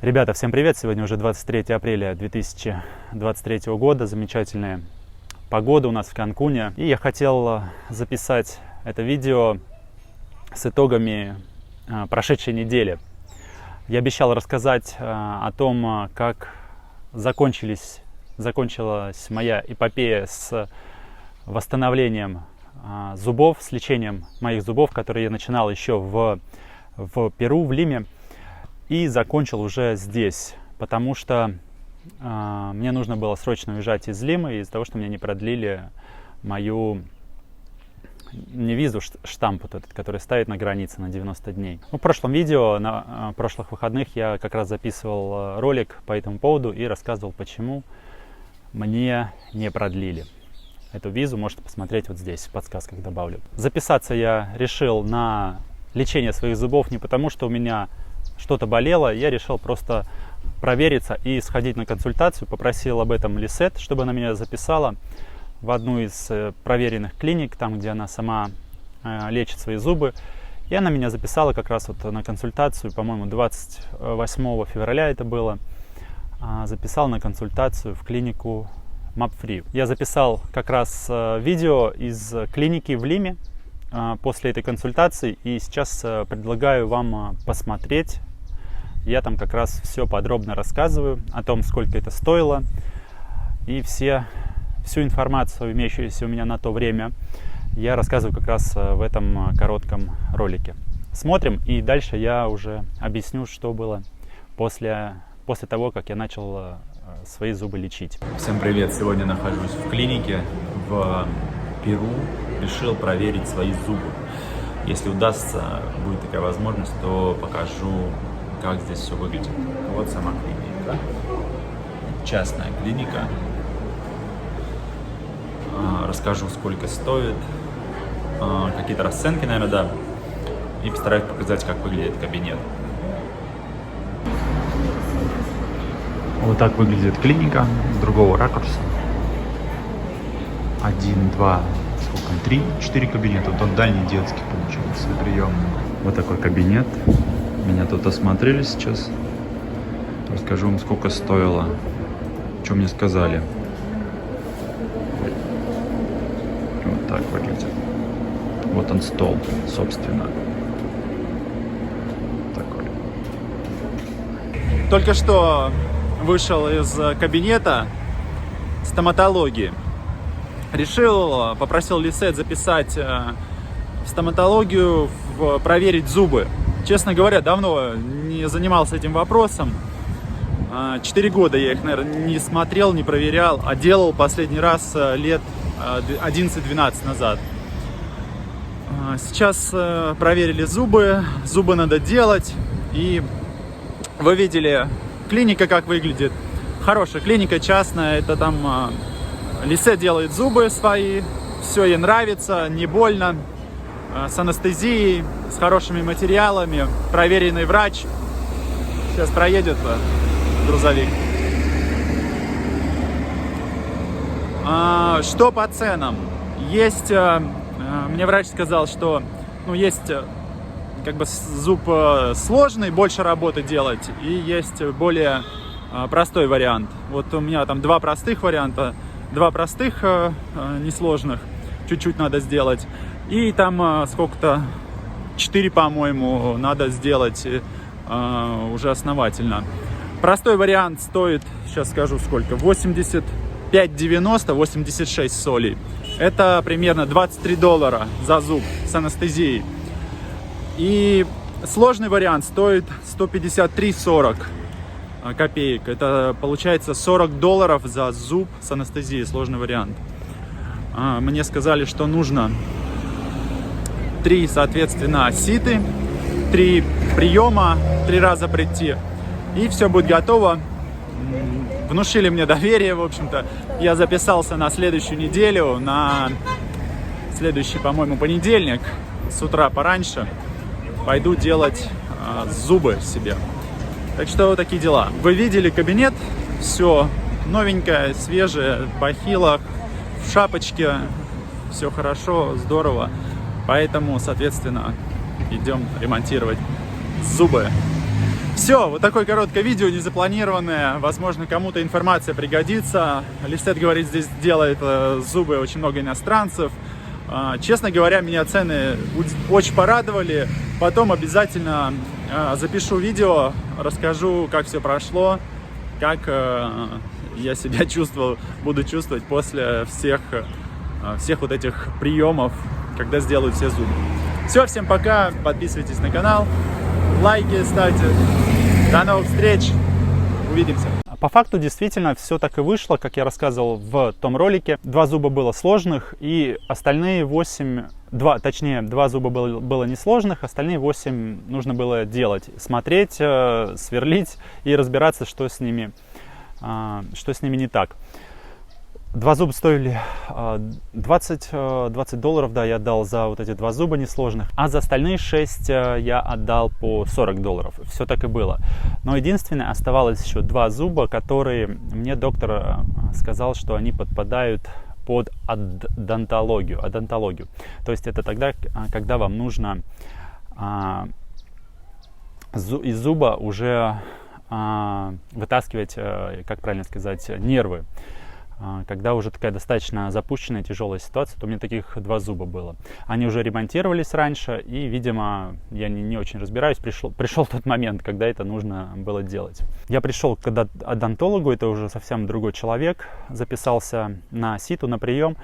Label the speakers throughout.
Speaker 1: Ребята, всем привет! Сегодня уже 23 апреля 2023 года. Замечательная погода у нас в Канкуне. И я хотел записать это видео с итогами прошедшей недели. Я обещал рассказать о том, как закончилась моя эпопея с восстановлением зубов, с лечением моих зубов, которые я начинал еще в Перу, в Лиме. И закончил уже здесь, потому что мне нужно было срочно уезжать из Лимы из-за того, что мне не продлили мою визу, штамп вот этот, который ставит на границе на 90 дней. В прошлом видео, на прошлых выходных, я как раз записывал ролик по этому поводу и рассказывал, почему мне не продлили эту визу. Можете посмотреть вот здесь, в подсказках добавлю. Записаться я решил на лечение своих зубов не потому, что у меня что-то болело, я решил просто провериться и сходить на консультацию. Попросил об этом Лисет, чтобы она меня записала в одну из проверенных клиник, там, где она сама лечит свои зубы. И она меня записала как раз вот на консультацию, по-моему, 28 февраля это было. Записал на консультацию в клинику MapFree. Я записал как раз видео из клиники в Лиме после этой консультации, и сейчас предлагаю вам посмотреть. Я там как раз все подробно рассказываю о том, сколько это стоило, и всю информацию, имеющуюся у меня на то время, я рассказываю как раз в этом коротком ролике. Смотрим, и дальше я уже объясню, что было после того, как я начал свои зубы лечить.
Speaker 2: Всем привет! Сегодня нахожусь в клинике в Перу. Решил проверить свои зубы. Если удастся, будет такая возможность, то покажу, как здесь все выглядит. Вот сама клиника. Частная клиника. Расскажу, сколько стоит. Какие-то расценки, наверное, да. И постараюсь показать, как выглядит кабинет.
Speaker 1: Вот так выглядит клиника с другого ракурса. 1, 2, сколько? 3, 4 кабинета. Вот дальний детский получается, приемный. Вот такой кабинет. Меня тут осмотрели сейчас. Расскажу вам, сколько стоило. Что мне сказали. Вот так выглядит. Вот он стол, собственно. Такой. Только что вышел из кабинета стоматологии. Попросил Лисет записать в стоматологию, проверить зубы. Честно говоря, давно не занимался этим вопросом. 4 года я их, наверное, не смотрел, не проверял, а делал последний раз лет 11-12 назад. Сейчас проверили зубы надо делать. И вы видели, клиника как выглядит. Хорошая клиника, частная, это там... Лисет делает зубы свои, все ей нравится, не больно, с анестезией, с хорошими материалами, проверенный врач. Сейчас проедет грузовик. Что по ценам? Есть, мне врач сказал, что есть как бы зуб сложный, больше работы делать, и есть более простой вариант. Вот у меня там два простых варианта. Два простых, несложных, чуть-чуть надо сделать. И там сколько-то, 4, по-моему, надо сделать уже основательно. Простой вариант стоит, сейчас скажу сколько, 85,90, 86 солей. Это примерно $23 за зуб с анестезией. И сложный вариант стоит 153,40 копеек. Это получается $40 за зуб с анестезией, сложный вариант. Мне сказали, что нужно 3, соответственно, ситы, 3 приема, 3 раза прийти, и все будет готово. Внушили мне доверие, в общем-то. Я записался на следующую неделю, на следующий, по-моему, понедельник, с утра пораньше. Пойду делать зубы себе. Так что вот такие дела. Вы видели кабинет, все новенькое, свежее, в бахилах, в шапочке, все хорошо, здорово. Поэтому, соответственно, идем ремонтировать зубы. Все, вот такое короткое видео, незапланированное. Возможно, кому-то информация пригодится. Листет говорит, здесь делает зубы очень много иностранцев. Честно говоря, меня цены очень порадовали. Потом обязательно запишу видео, расскажу, как все прошло, как я себя буду чувствовать после всех вот этих приемов, когда сделаю все зубы. Все, всем пока, подписывайтесь на канал, лайки ставьте. До новых встреч, увидимся. По факту действительно все так и вышло, как я рассказывал в том ролике. 2 зуба было сложных, и остальные 2 зуба было несложных, остальные 8 нужно было делать. Смотреть, сверлить и разбираться, что с ними не так. 2 зуба стоили $20, да, я отдал за вот эти 2 зуба несложных, а за остальные 6 я отдал по $40. Все так и было. Но единственное, оставалось еще 2 зуба, которые мне доктор сказал, что они подпадают под одонтологию. То есть это тогда, когда вам нужно из зуба уже вытаскивать, как правильно сказать, нервы. Когда уже такая достаточно запущенная, тяжелая ситуация, то у меня таких 2 зуба было. Они уже ремонтировались раньше, и, видимо, я не очень разбираюсь, пришел тот момент, когда это нужно было делать. Я пришел к одонтологу, это уже совсем другой человек, записался на ситу, на прием,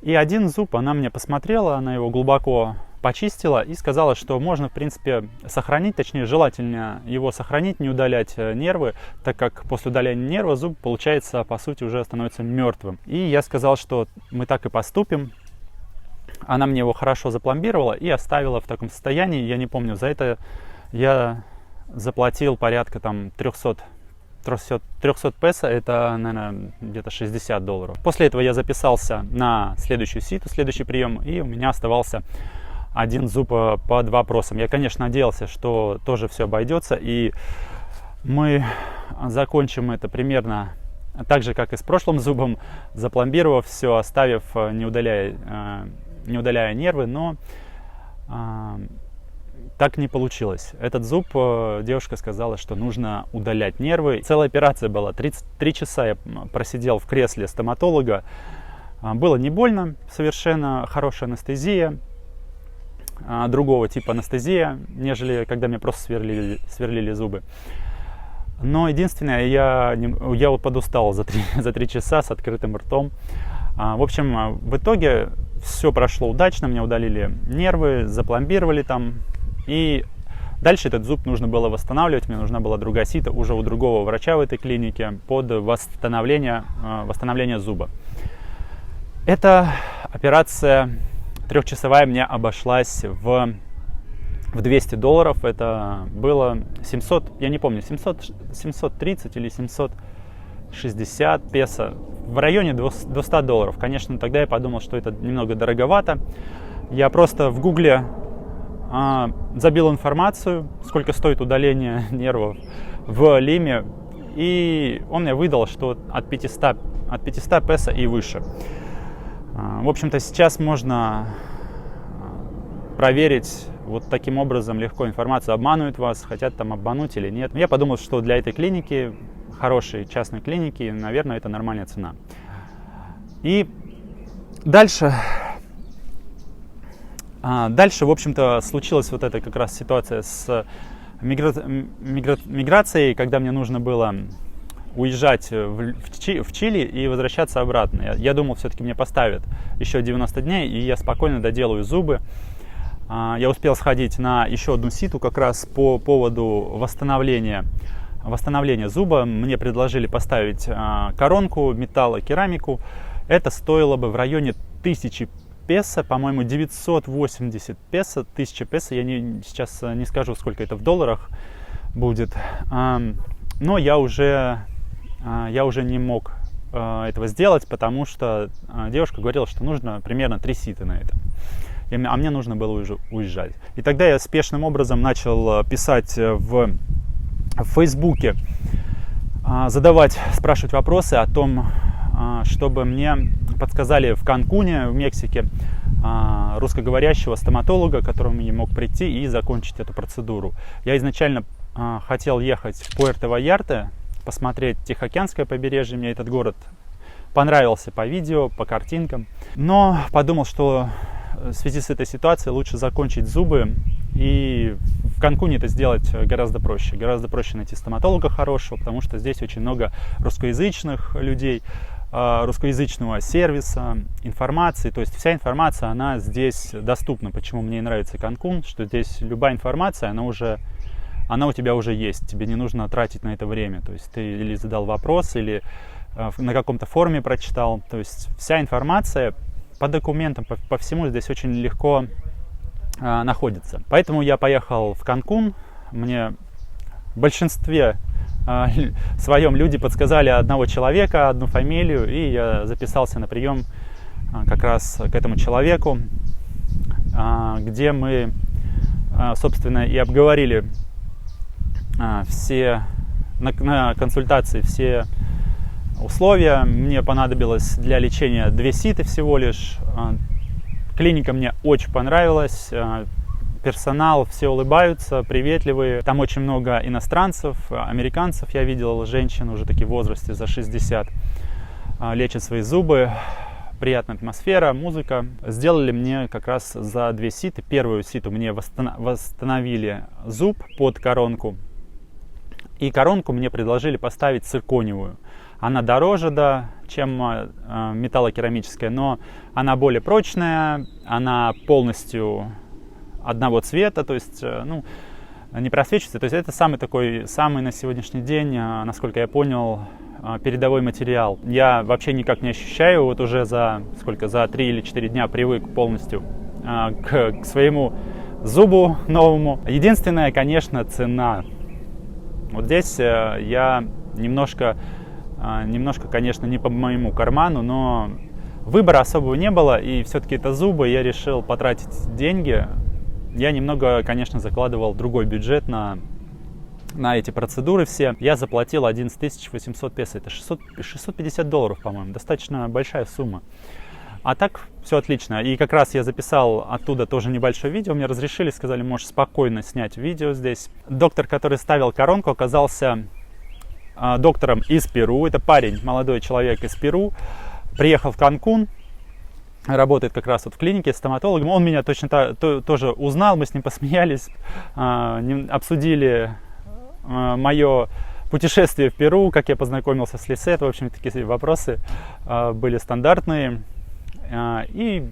Speaker 1: и один зуб, она мне посмотрела, она его глубоко почистила и сказала, что можно, в принципе, сохранить, точнее, желательно его сохранить, не удалять нервы, так как после удаления нерва зуб, получается, по сути, уже становится мертвым. И я сказал, что мы так и поступим. Она мне его хорошо запломбировала и оставила в таком состоянии. Я не помню, за это я заплатил порядка там 300 песо, это, наверное, где-то $60. После этого я записался на следующую ситу, следующий прием, и у меня оставался 1 зуб под вопросом. Я, конечно, надеялся, что тоже все обойдется, и мы закончим это примерно так же, как и с прошлым зубом, запломбировав все, оставив, не удаляя нервы, но так не получилось. Этот зуб, девушка сказала, что нужно удалять нервы. Целая операция была, 33 часа я просидел в кресле стоматолога. Было не больно, совершенно хорошая анестезия, другого типа анестезия, нежели когда мне просто сверлили зубы. Но единственное, я вот подустал за 3 часа с открытым ртом. В общем, в итоге все прошло удачно, мне удалили нервы, запломбировали там. И дальше этот зуб нужно было восстанавливать, мне нужна была другая сита уже у другого врача в этой клинике под восстановление зуба. Эта операция 3-часовая мне обошлась в $200. Это было 700, я не помню, 730 или 760 песо. В районе $200. Конечно, тогда я подумал, что это немного дороговато. Я просто в гугле забил информацию, сколько стоит удаление нервов в Лиме, и он мне выдал, что от 500 песо и выше. В общем-то, сейчас можно проверить вот таким образом легко информацию, обманывают вас, хотят там обмануть или нет. Я подумал, что для этой клиники, хорошей частной клиники, наверное, это нормальная цена. И дальше, в общем-то, случилась вот эта как раз ситуация с миграцией, когда мне нужно было уезжать в Чили и возвращаться обратно. Я думал, все-таки мне поставят еще 90 дней, и я спокойно доделаю зубы. Я успел сходить на еще одну ситу как раз по поводу восстановления зуба. Мне предложили поставить коронку, металлокерамику. Это стоило бы в районе 1000 песо, по-моему, 980 песо, 1000 песо. Я сейчас не скажу, сколько это в долларах будет. Но я уже не мог этого сделать, потому что девушка говорила, что нужно примерно 3 ситы на это. А мне нужно было уже уезжать. И тогда я спешным образом начал писать в Фейсбуке, спрашивать вопросы о том, чтобы мне подсказали в Канкуне, в Мексике, русскоговорящего стоматолога, к которому я мог прийти и закончить эту процедуру. Я изначально хотел ехать в Пуэрто-Вальярте, посмотреть Тихоокеанское побережье. Мне этот город понравился по видео, по картинкам. Но подумал, что в связи с этой ситуацией лучше закончить зубы. И в Канкуне это сделать гораздо проще. Гораздо проще найти стоматолога хорошего, потому что здесь очень много русскоязычных людей, русскоязычного сервиса, информации. То есть вся информация, она здесь доступна. Почему мне нравится Канкун, что здесь любая информация, она у тебя уже есть. Тебе не нужно тратить на это время. То есть ты или задал вопрос, или на каком-то форуме прочитал. То есть вся информация по документам, по всему здесь очень легко находится. Поэтому я поехал в Канкун. Мне в большинстве своем люди подсказали одного человека, одну фамилию, и я записался на прием как раз к этому человеку, где мы, собственно, и обговорили все на консультации все условия. Мне понадобилось для лечения 2 ситы всего лишь. Клиника мне очень понравилась. Персонал, все улыбаются, приветливые. Там очень много иностранцев, американцев я видел, женщин уже такие в возрасте за 60. Лечат свои зубы. Приятная атмосфера, музыка. Сделали мне как раз за 2 ситы. Первую ситу мне восстановили зуб под коронку. И коронку мне предложили поставить циркониевую. Она дороже, да, чем металлокерамическая, но она более прочная, она полностью одного цвета, то есть, не просвечивается. То есть это самый на сегодняшний день, насколько я понял, передовой материал. Я вообще никак не ощущаю, вот уже за 3 или 4 дня привык полностью к своему зубу новому. Единственное, конечно, цена. Вот здесь я немножко, конечно, не по моему карману, но выбора особого не было, и все-таки это зубы, я решил потратить деньги. Я немного, конечно, закладывал другой бюджет на эти процедуры все. Я заплатил 11 800 песо, это $650, по-моему, достаточно большая сумма. А так все отлично. И как раз я записал оттуда тоже небольшое видео. Мне разрешили, сказали, можешь спокойно снять видео здесь. Доктор, который ставил коронку, оказался доктором из Перу. Это парень, молодой человек из Перу. Приехал в Канкун, работает как раз вот в клинике стоматологом. Он меня точно тоже узнал, мы с ним посмеялись, обсудили мое путешествие в Перу, как я познакомился с Лисет. В общем, такие вопросы были стандартные. И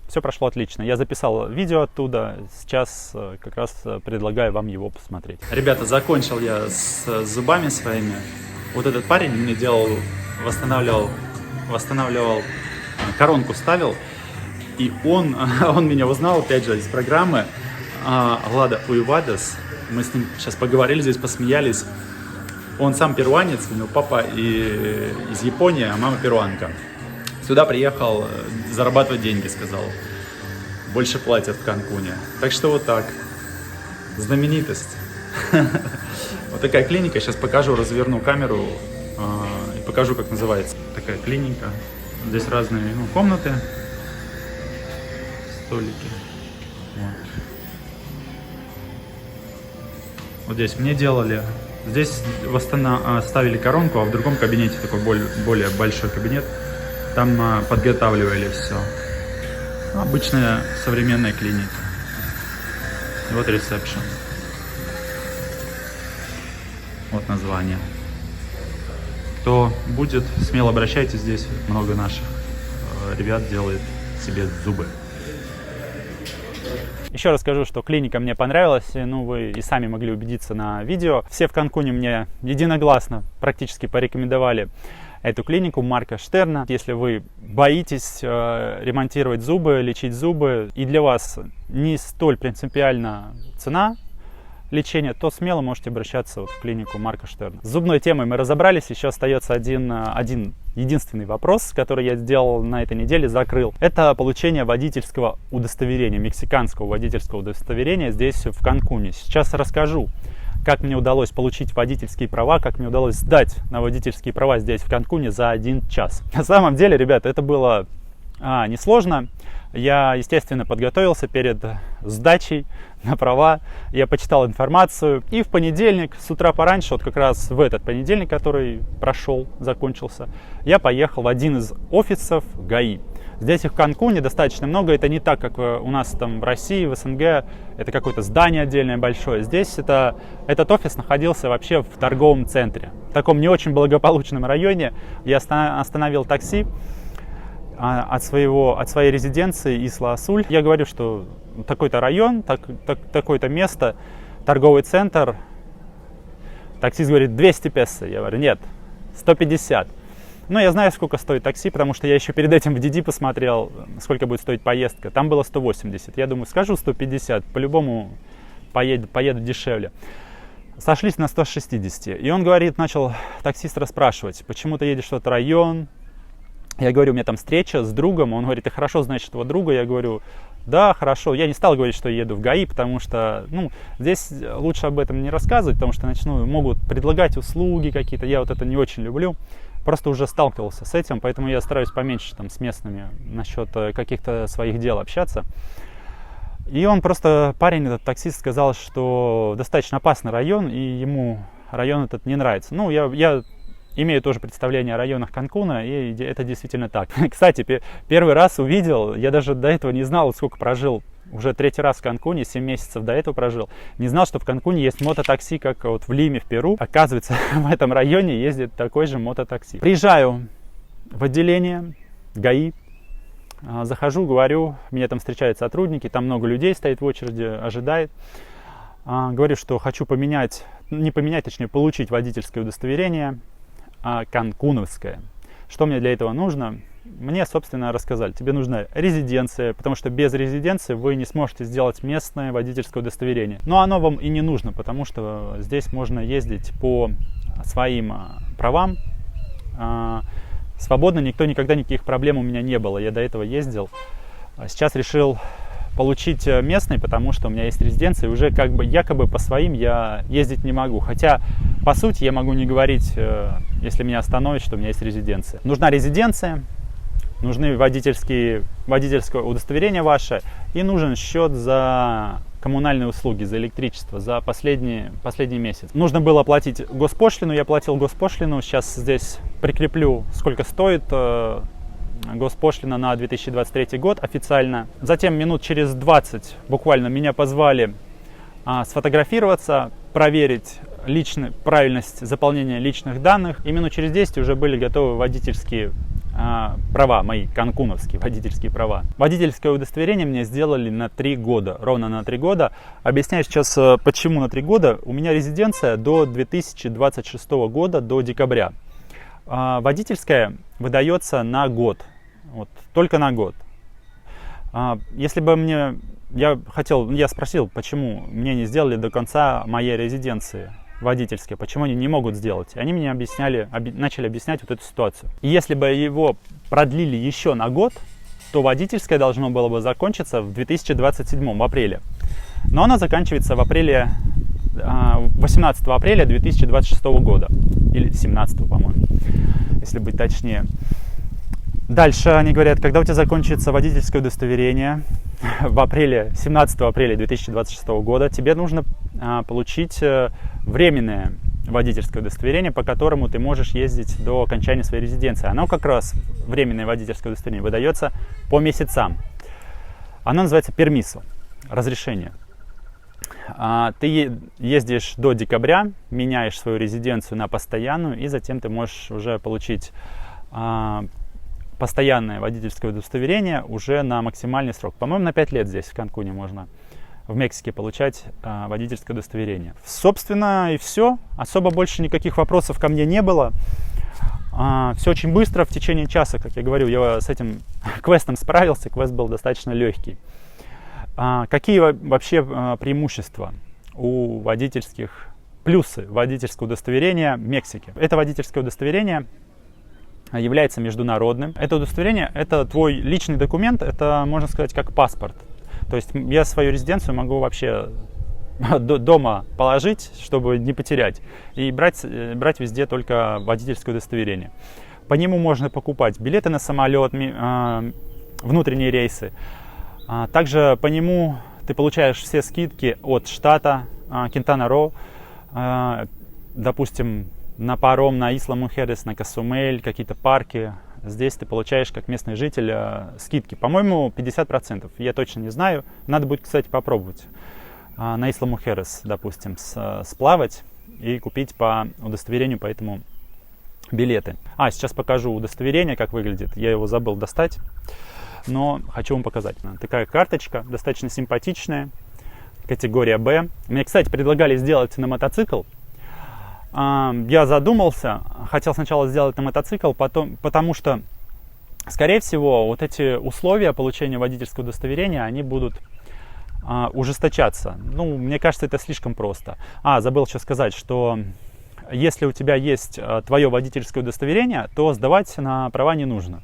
Speaker 1: все прошло отлично. Я записал видео оттуда. Сейчас как раз предлагаю вам его посмотреть. Ребята, закончил я с зубами своими. Вот этот парень мне восстанавливал, коронку ставил. И он меня узнал, опять же, из программы Влада Уивадес. Мы с ним сейчас поговорили здесь, посмеялись. Он сам перуанец, у него папа из Японии, а мама перуанка. Сюда приехал зарабатывать деньги, сказал. Больше платят в Канкуне. Так что вот так. Знаменитость. Вот такая клиника. Сейчас покажу, разверну камеру и покажу, как называется. Такая клиника. Здесь разные комнаты, столики. Вот здесь мне делали. Здесь ставили коронку, а в другом кабинете, такой более большой кабинет, там подготавливали все. Обычная современная клиника. И вот ресепшн. Вот название. Кто будет, смело обращайтесь, здесь много наших ребят делает себе зубы. Еще раз скажу, что клиника мне понравилась, вы и сами могли убедиться на видео. Все в Канкуне мне единогласно практически порекомендовали эту клинику Марка Штерна. Если вы боитесь ремонтировать зубы, лечить зубы, и для вас не столь принципиальна цена лечения, то смело можете обращаться в клинику Марка Штерна. С зубной темой мы разобрались, еще остается один единственный вопрос, который я сделал на этой неделе, закрыл. Это получение водительского удостоверения, мексиканского водительского удостоверения здесь в Канкуне. Сейчас расскажу, как мне удалось получить водительские права, как мне удалось сдать на водительские права здесь в Канкуне за 1 час. На самом деле, ребята, это было несложно. Я, естественно, подготовился перед сдачей на права, я почитал информацию, и в понедельник, с утра пораньше, вот как раз в этот понедельник, который прошел, закончился, я поехал в один из офисов ГАИ. Здесь их в Канкуне достаточно много, это не так, как у нас там в России, в СНГ, это какое-то здание отдельное большое. Здесь этот офис находился вообще в торговом центре, в таком не очень благополучном районе. Я остановил такси от своей резиденции Исла-Асуль. Я говорю, что такой-то район, такое-то место, торговый центр. Таксист говорит 200 песо. Я говорю, нет, 150. Но я знаю, сколько стоит такси, потому что я еще перед этим в Диди посмотрел, сколько будет стоить поездка. Там было 180. Я думаю, скажу 150, по-любому поеду дешевле. Сошлись на 160. И он говорит, начал таксист расспрашивать, почему ты едешь в тот район. Я говорю, у меня там встреча с другом. Он говорит, ты хорошо знаешь этого друга? Я говорю, да, хорошо. Я не стал говорить, что еду в ГАИ, потому что, здесь лучше об этом не рассказывать, потому что могут предлагать услуги какие-то. Я вот это не очень люблю. Просто уже сталкивался с этим, поэтому я стараюсь поменьше там с местными насчет каких-то своих дел общаться. И парень, этот таксист, сказал, что достаточно опасный район, и ему район этот не нравится. Я имею тоже представление о районах Канкуна, и это действительно так. Кстати, первый раз увидел, я даже до этого не знал, сколько прожил, уже 3-й раз в Канкуне, 7 месяцев до этого прожил. Не знал, что в Канкуне есть мототакси, как вот в Лиме, в Перу. Оказывается, в этом районе ездит такой же мототакси. Приезжаю в отделение ГАИ, захожу, говорю, меня там встречают сотрудники, там много людей стоит в очереди, ожидает. Говорю, что хочу получить водительское удостоверение канкуновское. Что мне для этого нужно? Мне, собственно, рассказали. Тебе нужна резиденция, потому что без резиденции вы не сможете сделать местное водительское удостоверение. Но оно вам и не нужно, потому что здесь можно ездить по своим правам свободно. Никогда никаких проблем у меня не было. Я до этого ездил. Сейчас решил получить местный, потому что у меня есть резиденция, и уже якобы по своим я ездить не могу. Хотя, по сути, я могу не говорить, если меня остановят, что у меня есть резиденция. Нужна резиденция, нужны водительское удостоверение ваше, и нужен счет за коммунальные услуги, за электричество, за последний месяц. Нужно было платить госпошлину, я платил госпошлину, сейчас здесь прикреплю, сколько стоит госпошлина на 2023 год официально. Затем минут через 20 буквально меня позвали сфотографироваться, проверить правильность заполнения личных данных. И минут через 10 уже были готовы водительские права, мои канкуновские водительские права. Водительское удостоверение мне сделали на 3 года, ровно на 3 года. Объясняю сейчас, почему на 3 года. У меня резиденция до 2026 года, до декабря. Водительская выдается на год, только на год. Если бы я спросил, почему мне не сделали до конца моей резиденции водительской, почему они не могут сделать. Они мне начали объяснять вот эту ситуацию. И если бы его продлили еще на год, то водительское должно было бы закончиться в 2027, в апреле. Но оно заканчивается 18 апреля 2026 года. Или 17, по-моему, если быть точнее. Дальше они говорят, когда у тебя закончится водительское удостоверение в 17 апреля 2026 года, тебе нужно получить временное водительское удостоверение, по которому ты можешь ездить до окончания своей резиденции. Оно как раз, временное водительское удостоверение, выдается по месяцам. Оно называется пермисо, разрешение. Ты ездишь до декабря, меняешь свою резиденцию на постоянную, и затем ты можешь уже получить постоянное водительское удостоверение уже на максимальный срок. По-моему, на 5 лет здесь, в Канкуне, можно в Мексике получать водительское удостоверение. Собственно, и все. Особо больше никаких вопросов ко мне не было. Все очень быстро, в течение часа, как я говорю, я с этим квестом справился. Квест был достаточно легкий. Какие вообще преимущества у плюсы водительского удостоверения в Мексике? Это водительское удостоверение является международным. Это удостоверение, это твой личный документ, это, можно сказать, как паспорт. То есть я свою резиденцию могу вообще дома положить, чтобы не потерять, и брать везде только водительское удостоверение. По нему можно покупать билеты на самолет, внутренние рейсы. Также по нему ты получаешь все скидки от штата Квинтана-Рoo, допустим, на паром, на Исла-Мухерес, на Касумель, какие-то парки. Здесь ты получаешь, как местный житель, скидки. По-моему, 50%. Я точно не знаю. Надо будет, кстати, попробовать на Исла-Мухерес, допустим, сплавать и купить по удостоверению, поэтому билеты. Сейчас покажу удостоверение, как выглядит. Я его забыл достать, но хочу вам показать. Такая карточка, достаточно симпатичная, категория Б. Мне, кстати, предлагали сделать на мотоцикл. Я задумался, хотел сначала сделать на мотоцикл, потому что, скорее всего, вот эти условия получения водительского удостоверения, они будут ужесточаться. Мне кажется, это слишком просто. Забыл еще сказать, что если у тебя есть твое водительское удостоверение, то сдавать на права не нужно.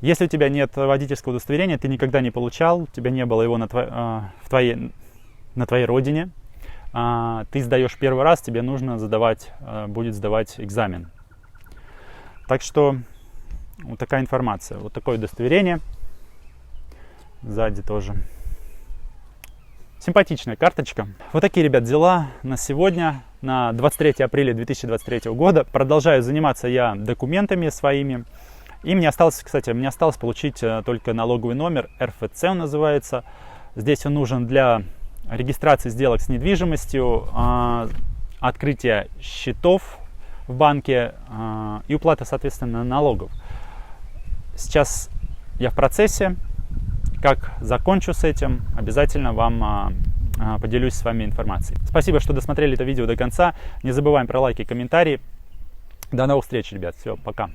Speaker 1: Если у тебя нет водительского удостоверения, ты никогда не получал, у тебя не было его на твоей родине, ты сдаешь первый раз, тебе нужно будет сдавать экзамен. Так что вот такая информация, вот такое удостоверение. Сзади тоже симпатичная карточка. Вот такие, ребят, дела на сегодня, на 23 апреля 2023 года. Продолжаю заниматься я документами своими. И мне осталось получить только налоговый номер, РФЦ он называется. Здесь он нужен для регистрации сделок с недвижимостью, открытия счетов в банке и уплата, соответственно, налогов. Сейчас я в процессе. Как закончу с этим, обязательно вам поделюсь с вами информацией. Спасибо, что досмотрели это видео до конца. Не забываем про лайки и комментарии. До новых встреч, ребят. Все, пока.